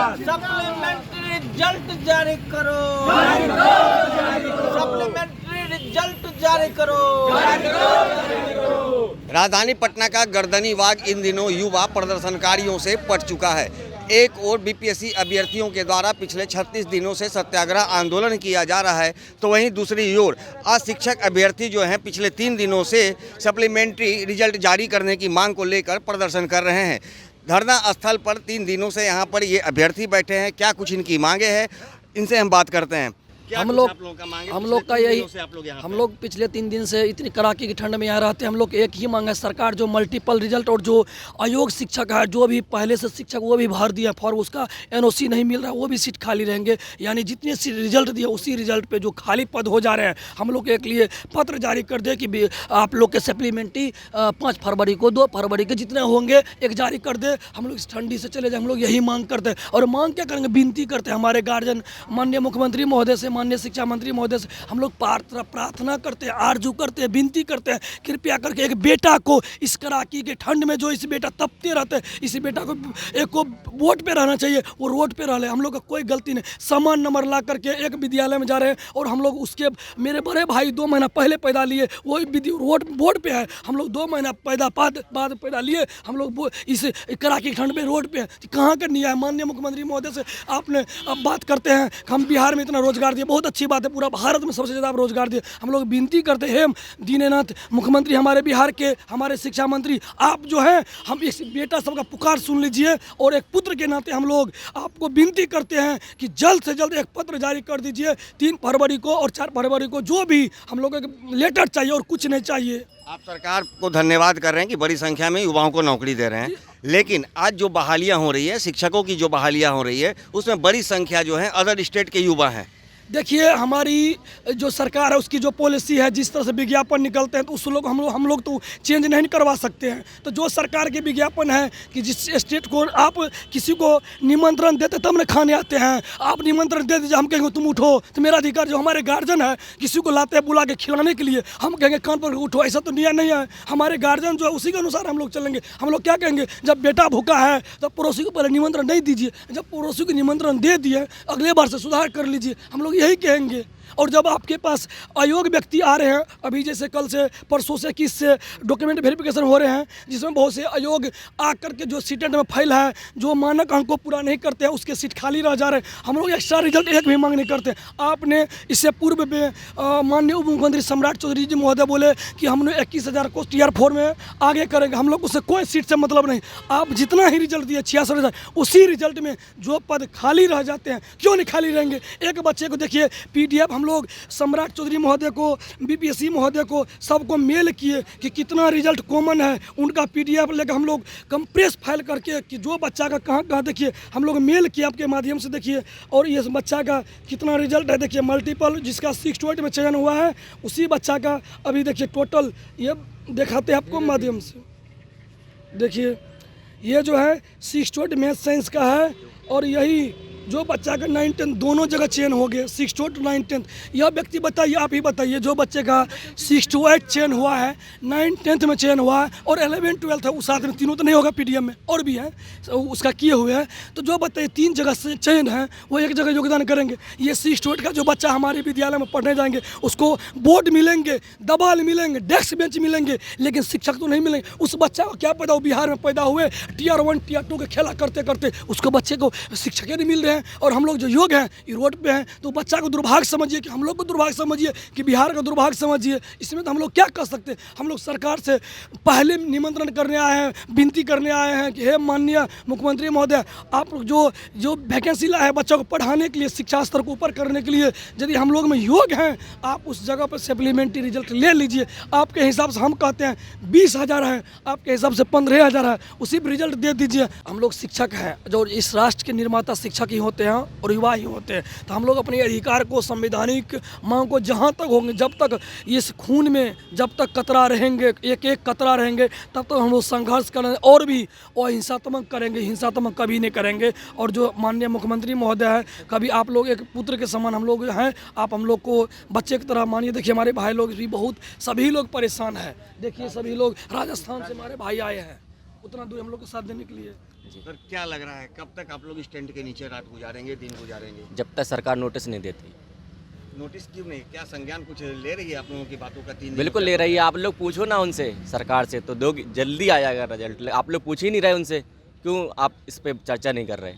Supplementary result जारी करो, supplementary result जारी करो। राजधानी पटना का गर्दनी बाग इन दिनों युवा प्रदर्शनकारियों से पट चुका है। एक और बीपीएससी अभ्यर्थियों के द्वारा पिछले 36 दिनों से सत्याग्रह आंदोलन किया जा रहा है, तो वहीं दूसरी ओर आज शिक्षक अभ्यर्थी जो हैं पिछले 3 दिनों से सप्लीमेंट्री रिजल्ट जारी करने की मांग को लेकर प्रदर्शन कर रहे हैं। धरना स्थल पर 3 दिनों से यहाँ पर ये अभ्यर्थी बैठे हैं। क्या कुछ इनकी मांगे हैं, इनसे हम बात करते हैं। हम लोग का यही, हम लोग पिछले 3 दिन से इतनी कड़ाके की ठंड में यहाँ रहते हैं। हम लोग एक ही मांग है, सरकार जो मल्टीपल रिजल्ट और जो अयोग्य शिक्षक है, जो भी पहले से शिक्षक वो भी भर दिया फॉर्म, उसका एनओसी नहीं मिल रहा, वो भी सीट खाली रहेंगे। यानी जितने रिजल्ट दिए उसी रिजल्ट पे जो खाली पद हो जा रहे हैं, हम लोग एक लिए पत्र जारी कर दे कि आप लोग के सप्लीमेंट्री 5 फरवरी को 2 फरवरी के जितने होंगे एक जारी कर दे। हम लोग इस ठंडी से चले जाए, हम लोग यही मांग करते हैं। और मांग क्या करेंगे, विनती करते हैं हमारे गार्जियन माननीय मुख्यमंत्री महोदय से, माननीय शिक्षा मंत्री महोदय से हम लोग प्रार्थना करते हैं, आरजू करते हैं, विनती करते हैं, कृपया करके एक बेटा को इस कड़ाकी के ठंड में जो इस बेटा तपते रहते हैं, इसी बेटा को एक को वोट पे रहना चाहिए, वो रोड पे रह ले। हम लोग का कोई गलती नहीं, समान नंबर ला करके एक विद्यालय में जा रहे हैं और हम लोग उसके मेरे बड़े भाई 2 महीना पहले पैदा लिए, वही रोड पे है। हम लोग 2 महीना बाद पैदा लिए, हम लोग इस कड़ाकी की ठंड में रोड पे है। कहाँ का न्याय? माननीय मुख्यमंत्री महोदय से आपने अब बात करते हैं, हम बिहार में इतना रोजगार दिए, बहुत अच्छी बात है, पूरा भारत में सबसे ज़्यादा रोजगार दिए। हम लोग विनती करते हैं दीननाथ मुख्यमंत्री हमारे बिहार के, हमारे शिक्षा मंत्री, आप जो है हम इस बेटा सबका पुकार सुन लीजिए और एक पुत्र के नाते हम लोग आपको विनती करते हैं कि जल्द से जल्द एक पत्र जारी कर दीजिए 3 फरवरी को और 4 फरवरी को, जो भी हम लोग एक लेटर चाहिए और कुछ नहीं चाहिए। आप सरकार को धन्यवाद कर रहे हैं कि बड़ी संख्या में युवाओं को नौकरी दे रहे हैं, लेकिन आज जो बहालियां हो रही है, शिक्षकों की जो बहालियां हो रही है, उसमें बड़ी संख्या जो है अदर स्टेट के युवा हैं। देखिए, हमारी जो सरकार है उसकी जो पॉलिसी है, जिस तरह से विज्ञापन निकलते हैं, तो उस लोग हम लोग तो चेंज नहीं करवा सकते हैं। तो जो सरकार के विज्ञापन है कि जिस स्टेट को आप किसी को निमंत्रण देते तब न खाने आते हैं, आप निमंत्रण दे दीजिए, हम कहेंगे तुम उठो, तो मेरा अधिकार। जो हमारे गार्जियन है किसी को लाते हैं बुला के खिलाने के लिए, हम कहेंगे कान पर उठो, ऐसा तो न्याय नहीं है। हमारे गार्जियन जो है उसी के अनुसार हम लोग चलेंगे। हम लोग क्या कहेंगे, जब बेटा भूखा है तो पड़ोसी को पहले निमंत्रण नहीं दीजिए, जब पड़ोसी को निमंत्रण दे दिए अगले बार से सुधार कर लीजिए, हम लोग यही कहेंगे। और जब आपके पास अयोग्य व्यक्ति आ रहे हैं, अभी जैसे कल से परसों से किस से डॉक्यूमेंट वेरिफिकेशन हो रहे हैं, जिसमें बहुत से अयोग्य आकर के जो सीटेंट में फेल है, जो मानक अंक को पूरा नहीं करते हैं, उसके सीट खाली रह जा रहे हैं। हम लोग एक्स्ट्रा रिजल्ट एक भी मांग नहीं करते। आपने इससे पूर्व में माननीय उप मुख्यमंत्री सम्राट चौधरी जी महोदय बोले कि हमने 21,000 को टीयर 4 में आगे करेंगे। हम लोग उससे कोई सीट से मतलब नहीं। आप जितना ही रिजल्ट दिए 66,000, उसी रिजल्ट में जो पद खाली रह जाते हैं, क्यों नहीं खाली रहेंगे? एक बच्चे को देखिए PDF हम लोग सम्राट चौधरी महोदय को, बीपीएससी महोदय को, सबको मेल किए कि कितना रिजल्ट कॉमन है, उनका PDF लेकर हम लोग कंप्रेस फाइल करके कि जो बच्चा का कहाँ देखिए हम लोग मेल किए आपके माध्यम से, देखिए। और ये बच्चा का कितना रिजल्ट है, देखिए मल्टीपल, जिसका 6 to 8 में चयन हुआ है, उसी बच्चा का अभी देखिए टोटल ये दिखाते हैं आपको माध्यम से। देखिए ये जो है 6 to 8 मैथ साइंस का है, और यही जो बच्चा का 9, 10 दोनों जगह चयन हो गए, 6 to 8, 9, 10। यह व्यक्ति बताइए, आप ही बताइए, जो बच्चे का 6 to 8 चयन हुआ है, 9, 10 में चयन हुआ है और 11, 12 है, उस साथ में तीनों तो नहीं होगा PDF में, और भी है उसका किए हुए हैं। तो जो बताइए 3 जगह से चयन है, वो एक जगह योगदान करेंगे। ये 6 to 8 का जो बच्चा हमारे विद्यालय में पढ़ने जाएंगे, उसको बोर्ड मिलेंगे, दबाल मिलेंगे, डेस्क बेंच मिलेंगे, लेकिन शिक्षक तो नहीं मिलेंगे। उस बच्चा को क्या पता, वो बिहार में पैदा हुए, Tier 1 Tier 2 के खेला करते करते उसको बच्चे को शिक्षक नहीं मिल रहे हैं। और हम लोग जो योग हैं, ये रोड पे हैं, तो बच्चा को दुर्भाग्य समझिए कि हम लोग को दुर्भाग्य समझिए कि बिहार का दुर्भाग्य समझिए। इसमें तो हम लोग क्या कर सकते हैं? हम लोग सरकार से पहले निमंत्रण करने आए हैं, विनती करने आए हैं कि हे माननीय मुख्यमंत्री महोदय, आप जो वैकेंसी लाए हैं बच्चों को पढ़ाने के लिए, शिक्षा स्तर को ऊपर करने के लिए, यदि हम लोग में योग हैं, आप उस जगह पर सप्लीमेंट्री रिजल्ट ले लीजिए। आपके हिसाब से हम कहते हैं 20,000 है, आपके हिसाब से 15,000 है, उसी पर रिजल्ट दे दीजिए। हम लोग शिक्षक हैं, जो इस राष्ट्र के निर्माता शिक्षक ही होते हैं और युवा ही होते हैं। तो हम लोग अपने अधिकार को, संवैधानिक मांग को जहाँ तक होंगे, जब तक इस खून में जब तक कतरा रहेंगे, एक कतरा रहेंगे, तब तक हम लोग संघर्ष करेंगे और भी अहिंसात्मक करेंगे, हिंसात्मक कभी नहीं करेंगे। और जो माननीय मुख्यमंत्री महोदय है, कभी आप लोग एक पुत्र के समान हम लोग हैं, आप हम लोग को बच्चे की तरह मानिए। देखिए हमारे भाई लोग भी बहुत, सभी लोग परेशान हैं। देखिए सभी लोग राजस्थान से हमारे भाई आए हैं, उतना दूर हम लोग को साथ देने के लिए। सर क्या लग रहा है कब तक आप लोग इस टेंट के नीचे रात गुजारेंगे, दिन गुजारेंगे? जब तक सरकार नोटिस नहीं देती। नोटिस क्यों नहीं? क्या संज्ञान कुछ ले रही है आप लोगों की बातों का? 3 दिन बिल्कुल ले रही है। आप लोग पूछो ना उनसे, सरकार से, तो दो जल्दी आ जाएगा रिजल्ट। आप लोग पूछ ही नहीं रहे उनसे, क्यों आप इस पे चर्चा नहीं कर रहे?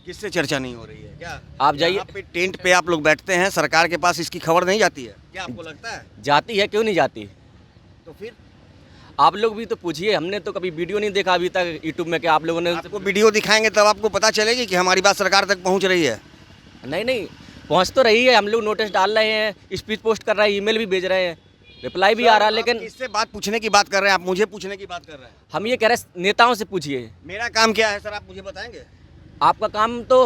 किससे चर्चा नहीं हो रही है? क्या आप जाइए। यहाँ पे टेंट पे आप लोग बैठते हैं, सरकार के पास इसकी खबर नहीं जाती है क्या? आपको लगता है जाती है, क्यों नहीं जाती? तो फिर आप लोग भी तो पूछिए। हमने तो कभी वीडियो नहीं देखा अभी तक यूट्यूब में कि आप लोगों ने आपको वीडियो दिखाएंगे तब आपको पता चलेगी कि हमारी बात सरकार तक पहुँच रही है। नहीं पहुंच तो रही है। हम लोग नोटिस डाल रहे हैं, स्पीच पोस्ट कर रहे हैं, ईमेल भी भेज रहे हैं, रिप्लाई भी आ रहा है, लेकिन इससे बात पूछने की बात कर रहे हैं आप, मुझे पूछने की बात कर रहे हैं। हम ये कह रहे हैं नेताओं से पूछिए। मेरा काम क्या है सर, आप मुझे बताएंगे? आपका काम तो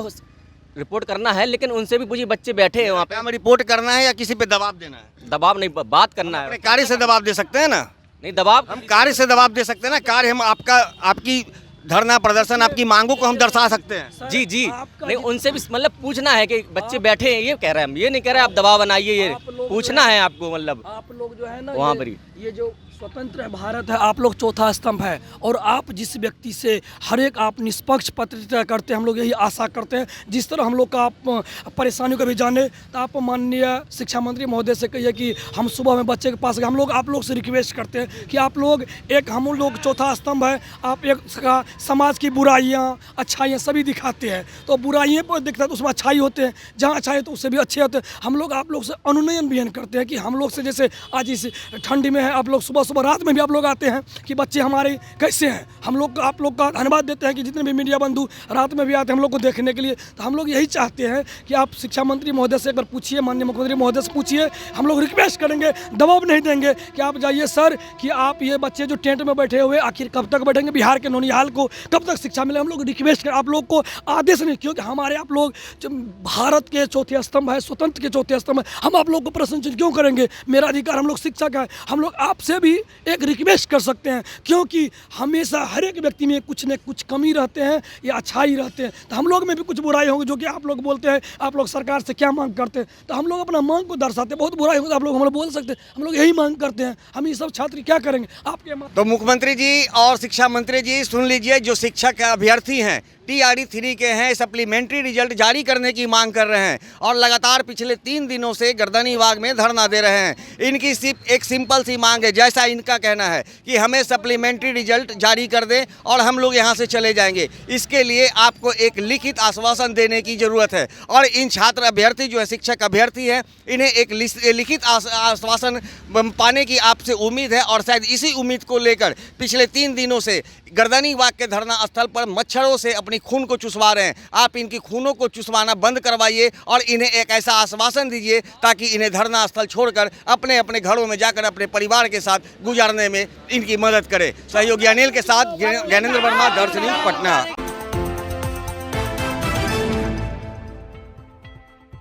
रिपोर्ट करना है, लेकिन उनसे भी पूछिए। बच्चे बैठे हैं वहाँ पे। हमें रिपोर्ट करना है या किसी पे दबाव देना है? दबाव नहीं, बात करना अपने है। कार्य से दबाव दे सकते हैं ना? नहीं दबाव हम कार्य से दबाव दे सकते हैं ना। कार्य हम आपकी धरना प्रदर्शन, आपकी मांगों को हम दर्शा सकते हैं। जी नहीं, उनसे भी मतलब पूछना है कि बच्चे बैठे हैं, ये कह रहे हैं। हम ये नहीं कह रहे आप दबाव बनाइए, ये पूछना है आपको। मतलब आप लोग जो है ना वहाँ पर ये जो स्वतंत्र भारत है, आप लोग चौथा स्तंभ है, और आप जिस व्यक्ति से हर एक आप निष्पक्ष पत्रकारिता करते हैं, हम लोग यही आशा करते हैं। जिस तरह हम लोग का आप परेशानी को भी जाने, तो आप माननीय शिक्षा मंत्री महोदय से कहिए कि हम सुबह में बच्चे के पास गए। हम लोग आप लोग से रिक्वेस्ट करते हैं कि आप लोग हम लोग चौथा स्तंभ है, आप एक समाज की बुराइयाँ अच्छाइयाँ सभी दिखाते हैं। तो बुराइयाँ पर दिखता है तो उसमें अच्छाई होते हैं, जहाँ अच्छाई तो उससे भी अच्छे होते हैं। हम लोग आप लोग से अनुनयन भी करते हैं कि हम लोग से, जैसे आज इस ठंडी में है, आप लोग सुबह रात में भी आप लोग आते हैं कि बच्चे हमारे कैसे हैं। हम लोग आप लोग का धन्यवाद देते हैं कि जितने भी मीडिया बंधु रात में भी आते हैं हम लोग को देखने के लिए। तो हम लोग यही चाहते हैं कि आप शिक्षा मंत्री महोदय से एक बार पूछिए, माननीय मुख्यमंत्री महोदय से पूछिए। हम लोग रिक्वेस्ट करेंगे, दबाव नहीं देंगे कि आप जाइए सर, कि आप ये बच्चे जो टेंट में बैठे हुए आखिर कब तक बैठेंगे? बिहार के नौनिहाल को कब तक शिक्षा मिले? हम लोग रिक्वेस्ट करें, आप लोग को आदेश नहीं, क्योंकि हमारे आप लोग भारत के चौथे स्तंभ है, स्वतंत्र के चौथे स्तंभ है। हम आप लोग को प्रश्न क्यों करेंगे? मेरा अधिकार, हम लोग शिक्षक है। हम लोग आपसे भी एक रिक्वेस्ट कर सकते हैं, क्योंकि हमेशा हर एक व्यक्ति में कुछ न कुछ कमी रहते हैं या अच्छाई रहते हैं। तो हम लोग में भी कुछ बुराई होंगे, जो कि आप लोग बोलते हैं आप लोग सरकार से क्या मांग करते हैं, तो हम लोग अपना मांग को दर्शाते हैं। बहुत बुराई होगी तो आप लोग हम लोग बोल सकते हैं, हम लोग यही मांग करते हैं। हम ये सब छात्र क्या करेंगे आपके? तो मुख्यमंत्री जी और शिक्षा मंत्री जी सुन लीजिए, जो शिक्षक अभ्यर्थी हैं TRD 3 के हैं, सप्लीमेंट्री रिजल्ट जारी करने की मांग कर रहे हैं और लगातार पिछले 3 दिनों से गर्दनीबाग में धरना दे रहे हैं। इनकी सिर्फ एक सिंपल सी मांग है, जैसा इनका कहना है कि हमें सप्लीमेंट्री रिजल्ट जारी कर दें और हम लोग यहाँ से चले जाएंगे। इसके लिए आपको एक लिखित आश्वासन देने की ज़रूरत है और इन छात्र अभ्यर्थी जो है, शिक्षक अभ्यर्थी हैं, इन्हें एक लिखित आश्वासन पाने की आपसे उम्मीद है और शायद इसी उम्मीद को लेकर पिछले 3 दिनों से गर्दनीबाग के धरना स्थल पर मच्छरों से अपनी खून को चुसवा रहे हैं। आप इनकी खूनों को चुसवाना बंद करवाइए और इन्हें एक ऐसा आश्वासन दीजिए ताकि इन्हें धरना स्थल छोड़कर अपने अपने घरों में जाकर अपने परिवार के साथ गुजारने में इनकी मदद करें। सहयोगी अनिल के साथ ज्ञानेंद्र वर्मा, दर्श न्यूज़, पटना।